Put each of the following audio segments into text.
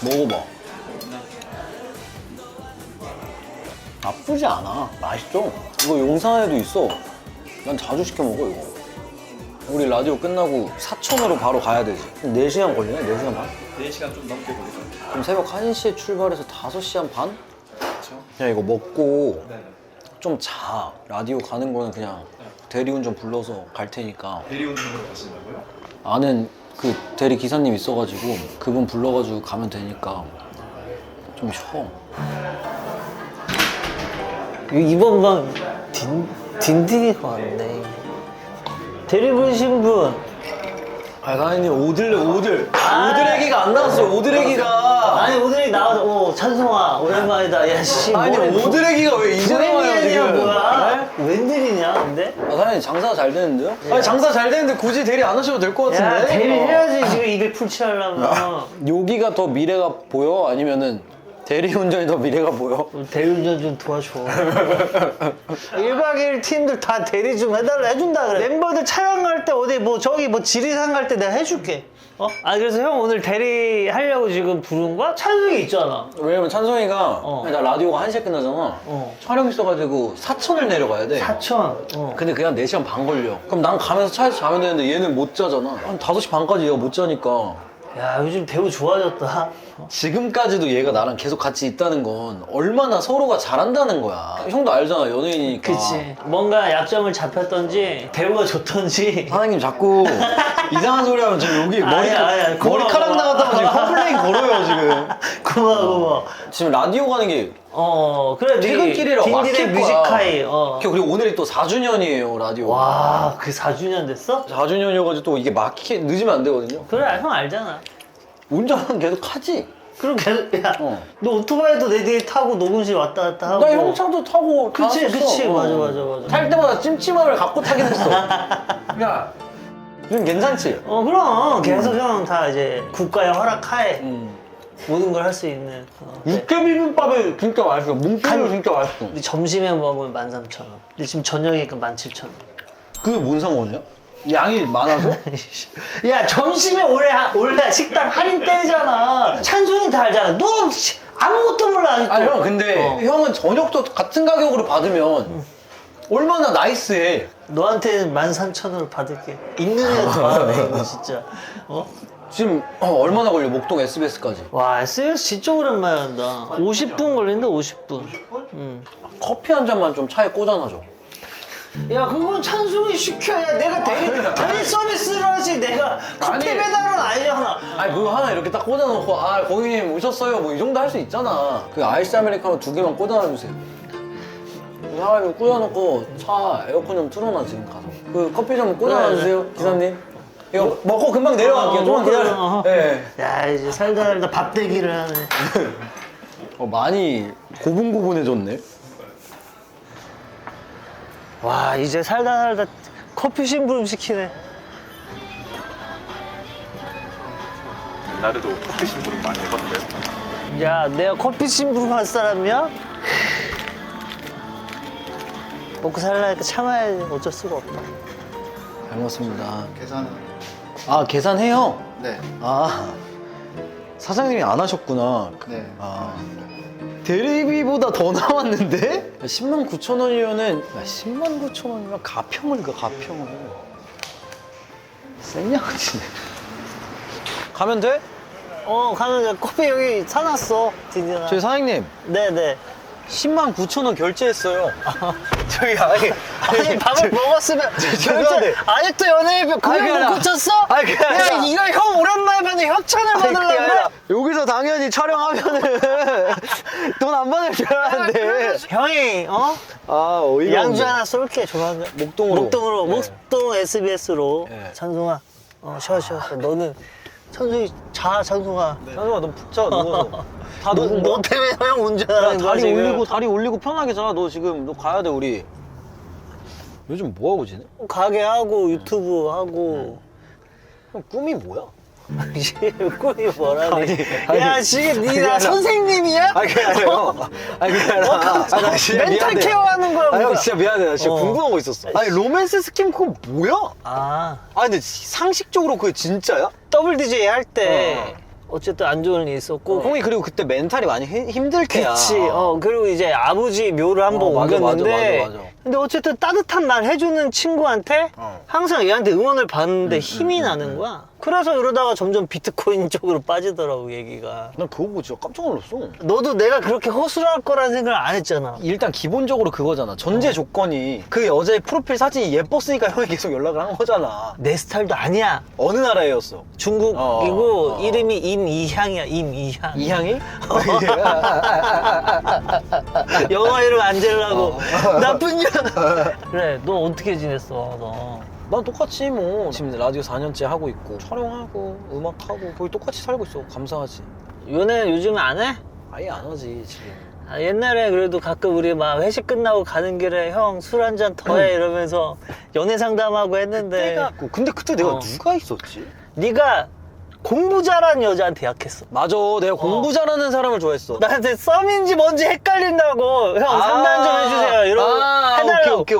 먹어봐. 나쁘지 않아. 맛있죠? 이거 용산에도 있어. 난 자주 시켜 먹어 이거. 우리 라디오 끝나고 사천으로 바로 가야 되지. 4시간 걸리네? 4시간 반? 4시간 좀 넘게 걸리죠. 그럼 새벽 1시에 출발해서 5시 한 반? 그렇죠. 그냥 이거 먹고 네. 좀 자. 라디오 가는 거는 그냥 대리운전 불러서 갈 테니까. 대리운전으로 가신다고요? 아는 그 대리 기사님 있어가지고 그분 불러가지고 가면 되니까 좀 쉬어. 이번 방 딘딘이가 왔네. 대리분 신분. 아 사장님 오들. 오드레기가 안 나왔어요. 오드레기가. 아니 오늘이 나와서 찬송아 오랜만이다. 야씨. 아니 오드레기가 왜 이제 나와요 지금? 뭐야? 웬일이냐 근데? 아, 사장님 장사 잘 되는데요? 아니 장사 잘 되는데 굳이 대리 안 하셔도 될 것 같은데? 야 대리 해야지 지금 200 풀칠하려면. 여기가 더 미래가 보여? 아니면은 대리운전이 더 미래가 보여? 대리운전 좀 도와줘. 1박 2일 팀들 다 대리 좀 해준다 그래. 멤버들 촬영 갈 때 어디 뭐 저기 뭐 지리산 갈 때 내가 해줄게. 어? 아 그래서 형 오늘 대리 하려고 지금 부른 거야? 찬성이 있잖아. 왜냐면 찬성이가 나 라디오가 1시에 끝나잖아. 촬영 있어가지고 사천을 내려가야 돼. 사천. 근데 그냥 4시간 반 걸려. 그럼 난 가면서 차에서 자면 되는데 얘는 못 자잖아. 한 5시 반까지 얘가 못 자니까. 야 요즘 대우 좋아졌다. 지금까지도 얘가 나랑 계속 같이 있다는 건 얼마나 서로가 잘한다는 거야. 형도 알잖아, 연예인이니까. 그치. 뭔가 약점을 잡혔던지 대우가 좋던지. 사장님 자꾸 이상한 소리 하면 지금 여기 아니야. 머리카락 나갔다고 지금 컴플레인 걸어요, 지금. 고마워. 지금 라디오 가는 게 그래. 퇴근길이라고 딘딘의 막힐 거야. 뮤직하이. 그리고 오늘이 또 4주년이에요, 라디오. 와, 그 4주년 됐어? 4주년이어가지고 또 이게 늦으면 안 되거든요. 그래, 형 알잖아. 운전은 계속 하지. 그럼 계속, 야, 너 오토바이도 내 뒤에 타고 녹음실 왔다 갔다 하고. 나 형 차도 타고 다 그치, 했었어. 그치. 맞아. 탈 때마다 찜찜함을 갖고 타긴 했어. 야, 좀 괜찮지? 그럼. 계속 형 다 이제 국가의 허락하에 모든 걸 할 수 있는. 육개 비빔밥이 진짜 맛있어. 뭉치도 진짜 맛있어. 우리 점심에 먹으면 13,000원. 근데 지금 저녁이니까 17,000원. 그게 뭔 상관이야? 양이 많아서? 야, 점심에 원래 식당 할인 때잖아. 찬송이 다 알잖아. 너 아무것도 몰라, 아직도. 아니 형 근데 형은 저녁도 같은 가격으로 받으면 얼마나 나이스해. 너한테는 13,000원을 받을게. 있는 애한테 받아내, 이거 진짜. 지금 얼마나 걸려 목동 SBS까지? 와, SBS 진짜 오랜만에 한다. 50분 걸린다, 50분. 커피 한 잔만 좀 차에 꽂아놔줘. 야, 그건 찬송이 시켜야 내가 대리 서비스를 하지. 내가 커피 아니. 배달은 아니잖아. 아니 그거 하나 이렇게 딱 꽂아놓고 아 고객님 오셨어요 뭐 이 정도 할 수 있잖아. 그 아이스 아메리카노 2개만 꽂아놔주세요. 사람이 꽂아놓고 차 에어컨 좀 틀어놔 지금 가서. 그 커피 좀 꽂아놔주세요 기사님. 이거 먹고 금방 내려갈게요. 좀만 기다려. 네. 야, 이제 살다 밥 대기를 하네. 많이 고분고분해졌네. 와, 이제 살다 커피 심부름 시키네. 옛날에도 커피 심부름 많이 해봤어요. 야, 내가 커피 심부름 할 사람이야? 먹고 살라니까 참아야지. 어쩔 수가 없다. 잘 먹었습니다. 계산은? 아 계산해요? 네. 아 사장님이 안 하셨구나. 네. 아 대리비보다 더 나왔는데? 10만 9천 원이면은 10만 9천 원이면 가평을 가 가평을 생략이네. 가면 돼? 가면 돼. 커피 여기 사놨어, 딘딘아. 저희 사장님 네네. 10만 9천 원 결제했어요. 저기 아니 밥을 먹었으면 죄송한데. 아직도 연예인표 아니, 그걸 못 고쳤어? 아니, 그게 아니라. 야, 이거 형 오랜만에 봤는데 협찬을 받으려고. 여기서 당연히 촬영하면은 돈 안 받을 줄 알았는데. 형이 아 어이가 양주 없네. 하나 쏠게 조만간. 목동으로. 네. 목동 SBS로. 네. 찬송아, 쉬어. 너는 찬송이 찬송아. 찬성아 너 푹 자 누워서. 다 너 때문에 형 운전하는 거야 지금. 다리 올리고 편하게 자. 너 지금 너 가야 돼 우리. 요즘 뭐 하고 지내? 가게 하고 유튜브 하고. 형 꿈이 뭐야? 꿈이 뭐라니? 아니, 야, 지금 그게 나 아니라- 선생님이야? 그게 아니라 그게 아니라 나 진짜 멘탈 미안해. 케어 하는 거야, 형 뭐야? 진짜 미안해. 나 진짜 궁금한 거 있었어. 아니 로맨스 스킨 그거 뭐야? 아, 아니 근데 상식적으로 그게 진짜야? 더블 DJ 할 때 어쨌든 안 좋은 일이 있었고. 형이 그리고 그때 멘탈이 많이 힘들 때야. 그치. 그리고 이제 아버지 묘를 한번 맞아, 옮겼는데. 맞아. 근데 어쨌든 따뜻한 말 해주는 친구한테 항상 얘한테 응원을 받는데 힘이 나는 거야. 그래서 이러다가 점점 비트코인 쪽으로 빠지더라고, 얘기가. 난 그거 보고 진짜 깜짝 놀랐어. 너도 내가 그렇게 허술할 거라는 생각을 안 했잖아. 일단 기본적으로 그거잖아. 전제 조건이 그 여자의 프로필 사진이 예뻤으니까 형이 계속 연락을 한 거잖아. 내 스타일도 아니야. 어느 나라였어? 중국이고 이름이 임이향이야, 임이향. 이향이? 영어 이름 안 지으려고. 나쁜 년. 그래, 너 어떻게 지냈어, 너? 난 똑같이 뭐 지금 라디오 4년째 하고 있고 촬영하고 음악하고 거의 똑같이 살고 있어. 감사하지. 연애 요즘 안 해? 아예 안 하지 지금. 옛날에 그래도 가끔 우리 막 회식 끝나고 가는 길에 형 술 한 잔 더 해 이러면서 연애 상담하고 했는데 근데 그때 내가 누가 있었지? 네가 공부 잘하는 여자한테 약했어. 맞아, 내가 공부 잘하는 사람을 좋아했어. 나한테 썸인지 뭔지 헷갈린다고 형 상담 좀 해주세요 이러고 해달라고. 오케이.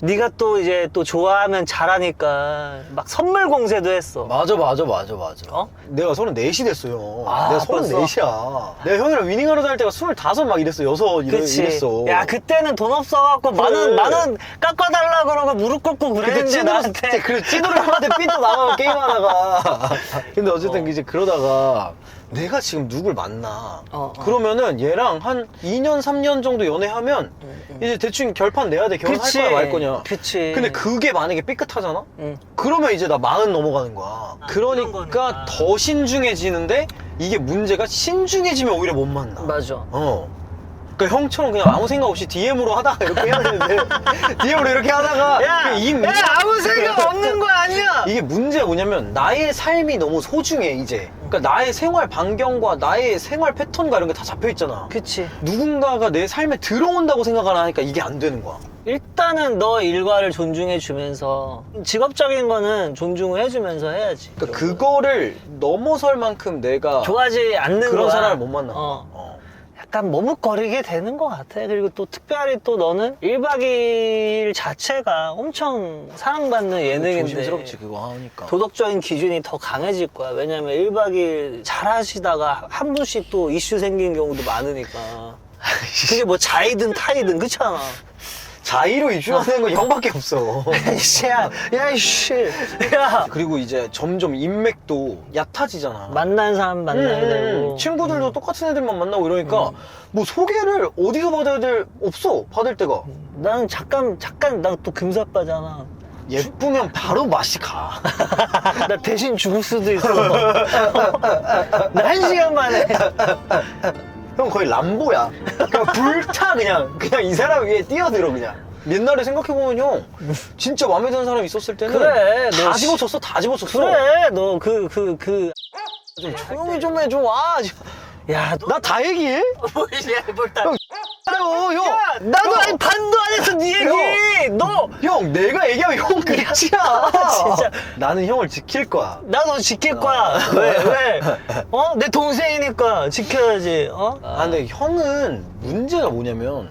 네가 또 이제 또 좋아하면 잘하니까 막 선물 공세도 했어. 맞아. 어? 내가 34이 됐어요. 아, 내가 34이야. 내가 형이랑 위닝하러 다닐 때가 25 막 이랬어. 6 그치. 이랬어. 야 그때는 돈 없어갖고 그래. 만원 깎아달라 그러고 무릎 꿇고 그때 그랬는데 나한테. 그래, 찌누르 형한테 삐또 나가고 게임하다가. 근데 어쨌든 이제 그러다가 내가 지금 누굴 만나. 그러면은 얘랑 한 2년, 3년 정도 연애하면 이제 대충 결판 내야 돼. 결혼할 그치. 거냐 말 거냐. 그치. 근데 그게 만약에 삐끗하잖아? 응. 그러면 이제 나 40 넘어가는 거야. 그런 그러니까 거니까. 더 신중해지는데 이게 문제가 신중해지면 오히려 못 만나. 맞아. 그러니까 형처럼 그냥 아무 생각 없이 DM으로 하다가 이렇게 해야 되는데 DM으로 이렇게 하다가 야 아무 생각 없는 거 아니야. 이게 문제가 뭐냐면 나의 삶이 너무 소중해 이제. 그러니까 나의 생활 반경과 나의 생활 패턴과 이런 게 다 잡혀 있잖아. 그치. 누군가가 내 삶에 들어온다고 생각을 하니까 이게 안 되는 거야. 일단은 너 일과를 존중해 주면서 직업적인 거는 존중을 해주면서 해야지. 그러니까 그거를 넘어설 만큼 내가 좋아하지 않는 그런 거야. 사람을 못 만나. 약간 머뭇거리게 되는 것 같아. 그리고 또 특별히 또 너는 1박 2일 자체가 엄청 사랑받는 예능인데 조심스럽지 그거 하니까. 도덕적인 기준이 더 강해질 거야. 왜냐면 1박 2일 잘 하시다가 한 분씩 또 이슈 생긴 경우도 많으니까. 그게 뭐 자이든 타이든 그렇잖아. 자의로 이슈하는 건 형밖에 없어. 야 이씨. 야. 그리고 이제 점점 인맥도 얕아지잖아. 만난 사람 만나야 되고. 친구들도 똑같은 애들만 만나고 이러니까 뭐 소개를 어디서 받아야 될 없어. 받을 데가. 나는 잠깐 난 또 금사빠잖아. 예쁘면 바로 맛이 가. 나 대신 죽을 수도 있어. 나 1시간 만에. 형 거의 람보야. 그냥 불타 그냥 이 사람 위에 뛰어들어 그냥. 옛날에 생각해보면 형 진짜 마음에 드는 사람이 있었을 때는 그래, 다 너 집어쳤어. 다 집어쳤어. 그래, 너 좀 조용히 좀 해줘. 야, 나 다 얘기해? 뭘다. 형. 야, 나도 아니 반도 안 했어, 네 얘기. 너. 형 내가 얘기하면 형 끝이야. 진짜. 나는 형을 지킬 거야. 나 너 지킬 거야. 왜? 내 동생이니까 지켜야지. 아 근데 형은 문제가 뭐냐면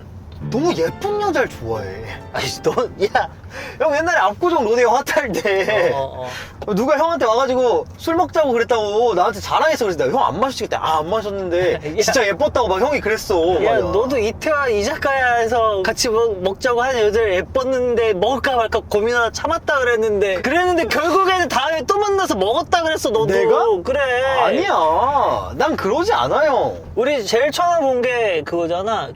너무 예쁜 여자를 좋아해. 아니, 야. 형 옛날에 압구정 로데오 핫할 때 누가 형한테 와가지고 술 먹자고 그랬다고 나한테 자랑해서 그랬다. 형 안 마셨겠다. 안 마셨는데 진짜 예뻤다고 막 형이 그랬어. 야, 맞아. 너도 이태원 이자카야에서 같이 먹자고 하는 여자를 예뻤는데 먹을까 말까 고민하다 참았다 그랬는데 결국에는 다음에 또 만나서 먹었다 그랬어, 너도. 내가? 그래. 아니야. 난 그러지 않아요. 우리 제일 처음 본 게 그거잖아.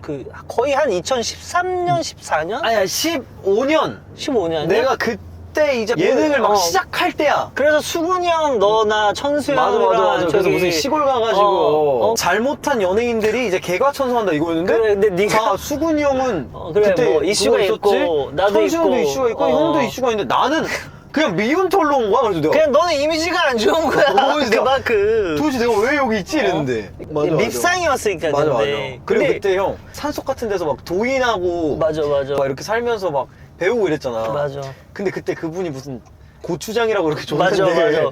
거의 한 2013년, 14년? 아니야 15년. 15년이야? 내가 그때 이제 예능을 막 시작할 때야. 그래서 수근이 형, 너나 천수형이랑 맞아. 그래서 무슨 시골 가가지고 잘못한 연예인들이 이제 개과천선한다 이거였는데. 그래, 근데 네가 수근이 형은 그래, 그때 뭐 이슈가 그거 있었지? 있고 나도 천수형도 있고. 이슈가 있고 형도 이슈가 있는데 나는 그냥 미운 털로 온 거야. 그래서 내가 그냥 너는 이미지가 안 좋은 거야. 그만큼. 도대체 내가 왜 여기 있지 이랬는데. 맞아. 밉상이었으니까. 맞아. 근데. 그리고 그때 형 산속 같은 데서 막 도인하고 맞아. 막 이렇게 살면서 막 배우고 이랬잖아. 맞아. 근데 그때 그분이 무슨 고추장이라고 이렇게 줬는데. 맞아.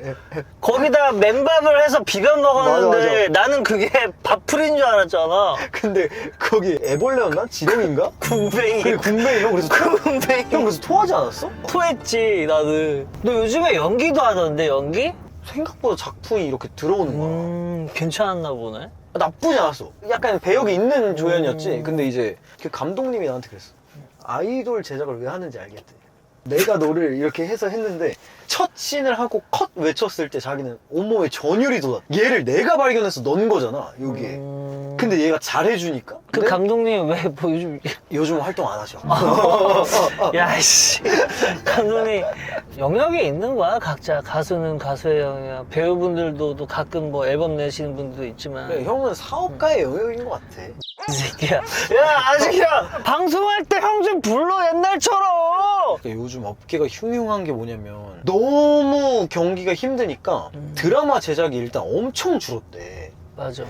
거기다 맨밥을 해서 비벼 먹었는데 맞아. 나는 그게 밥풀인 줄 알았잖아. 근데 거기 애벌레였나? 지렁인가? 군뱅이. 그래 군뱅이 형 그래서 군뱅이. 형 그래서 토하지 않았어? 토했지 나는. 너 요즘에 연기도 하던데 연기? 생각보다 작품이 이렇게 들어오는 거야. 괜찮았나 보네. 나쁘지 않았어. 약간 배역이 있는 조연이었지. 근데 이제 그 감독님이 나한테 그랬어. 아이돌 제작을 왜 하는지 알겠대. 내가 너를 이렇게 해서 했는데 첫 씬을 하고 컷 외쳤을 때 자기는 온몸에 전율이 돋아. 얘를 내가 발견해서 넣은 거잖아 여기에. 근데 얘가 잘해주니까. 그 근데 감독님 왜 뭐 요즘 활동 안 하셔. 야씨 감독님 영역이 있는 거야. 각자 가수는 가수의 영역, 배우분들도 또 가끔 뭐 앨범 내시는 분들도 있지만. 그래, 형은 사업가의 영역인 것 같아. 이 새끼야. 야 아직이야. 방송할 때 형 좀 불러 옛날처럼. 그러니까 요즘 업계가 흉흉한 게 뭐냐면 너무 경기가 힘드니까 드라마 제작이 일단 엄청 줄었대. 맞아.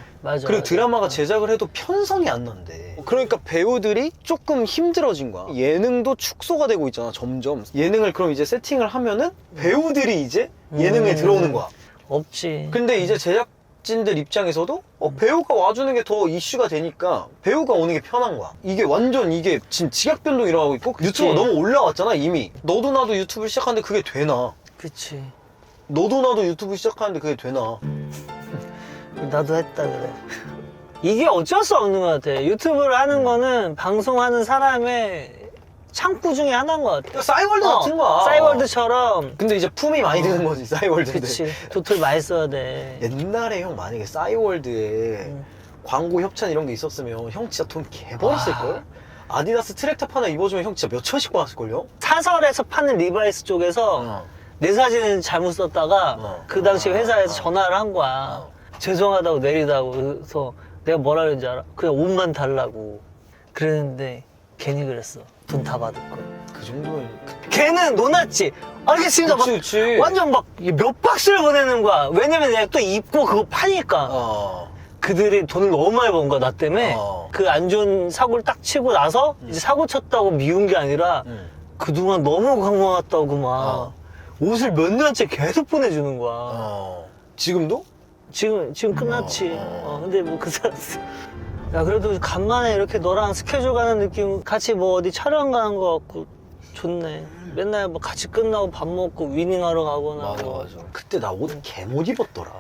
그리고 드라마가 제작을 해도 편성이 안 난대. 그러니까 배우들이 조금 힘들어진 거야. 예능도 축소가 되고 있잖아 점점. 예능을 그럼 이제 세팅을 하면은 배우들이 이제 예능에 들어오는 거야. 없지. 근데 이제 제작진들 입장에서도 배우가 와주는 게 더 이슈가 되니까 배우가 오는 게 편한 거야. 이게 완전 이게 지금 지각변동 일어나고 있고 유튜브가 너무 올라왔잖아 이미. 너도 나도 유튜브 시작하는데 그게 되나? 그치. 너도 나도 유튜브 시작하는데 그게 되나? 나도 했다 그래. 이게 어쩔 수 없는 것 같아. 유튜브를 하는 거는 방송하는 사람의 창구 중에 하나인 것 같아. 싸이월드 같은 거야. 싸이월드처럼. 근데 이제 품이 많이 드는 거지 싸이월드인데. 그치. 도토리 많이 써야 돼. 옛날에 형 만약에 싸이월드에 광고 협찬 이런 게 있었으면 형 진짜 돈 개벌었을걸? 아디다스 트랙탑 하나 입어주면 형 진짜 몇 천씩 받았을걸요? 사설에서 파는 리바이스 쪽에서 내 사진을 잘못 썼다가 그 당시 회사에서 전화를 한 거야. 죄송하다고 내리다고. 그래서 내가 뭐라 그랬는지 알아? 그냥 옷만 달라고 그랬는데 괜히 그랬어. 돈 다 받을 걸. 그 정도면 걔는 논았지. 알겠습니다. 그치, 그치. 완전 막 몇 박스를 보내는 거야. 왜냐면 내가 또 입고 그거 파니까. 그들이 돈을 너무 많이 번 거야, 나 때문에. 그 안 좋은 사고를 딱 치고 나서 이제 사고 쳤다고 미운 게 아니라 그동안 너무 건강했다고 막 옷을 몇 년째 계속 보내주는 거야. 지금도? 지금 끝났지. 근데 뭐 그 사람. 야, 그래도 간만에 이렇게 너랑 스케줄 가는 느낌, 같이 뭐 어디 촬영 가는 거 같고 좋네. 맨날 뭐 같이 끝나고 밥 먹고 위닝하러 가거나. 맞아 뭐. 맞아. 그때 나 옷 개 못 입었더라.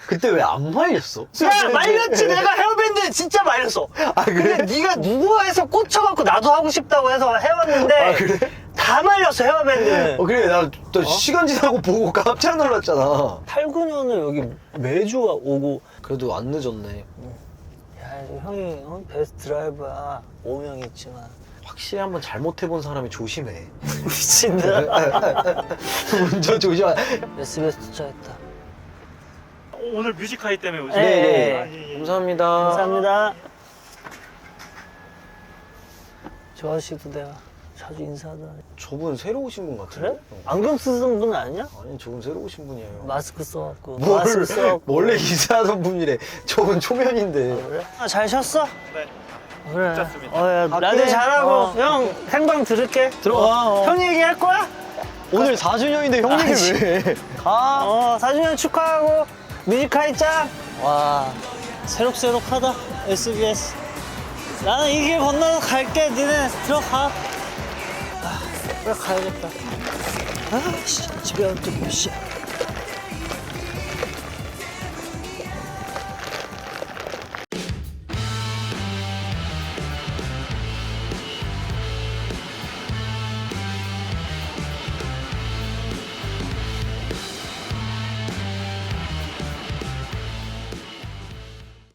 그때 왜 안 말렸어? 야, 말렸지. 내가 헤어밴드 진짜 말렸어. 근데 네가 누구에서 꽂혀갖고 나도 하고 싶다고 해서 해왔는데 그래? 다 말렸어, 헤어밴드는. 그래 나 시간 지나고 보고 깜짝 놀랐잖아. 8, 9년을 여기 매주 오고. 그래도 안 늦었네. 야, 형이 베스트 드라이버야. 5명 있지만. 확실히 한번 잘못해본 사람이 조심해. 미친다. 운전 조심해. SBS 투자했다. 오늘 뮤직하이 때문에 오신 네. 거예요? 예. 감사합니다. 감사합니다. 저 아저씨도 내가 자주 인사하다. 저분 새로 오신 분 같은데? 그래? 안경 쓰던 분 아니야? 아니 저분 새로 오신 분이에요. 마스크 써갖고. 마스크 써갖고. 원래 이사하던 분이래. 저분 초면인데. 그래? 잘 쉬었어? 네. 그래. 괜찮습니다. 야, 갈게. 라디오 잘하고. 형, 생방 들을게. 들어가. 형 얘기할 거야? 오늘 4주년인데 형 얘기 왜 해? 가. 4주년 축하하고. 뮤직하이 짱. 와, 새록새록하다. SBS. 나는 이 길 건너서 갈게. 니네 들어가. 빨리 가야겠다. 씨, 집에 가면 또 몇 시야.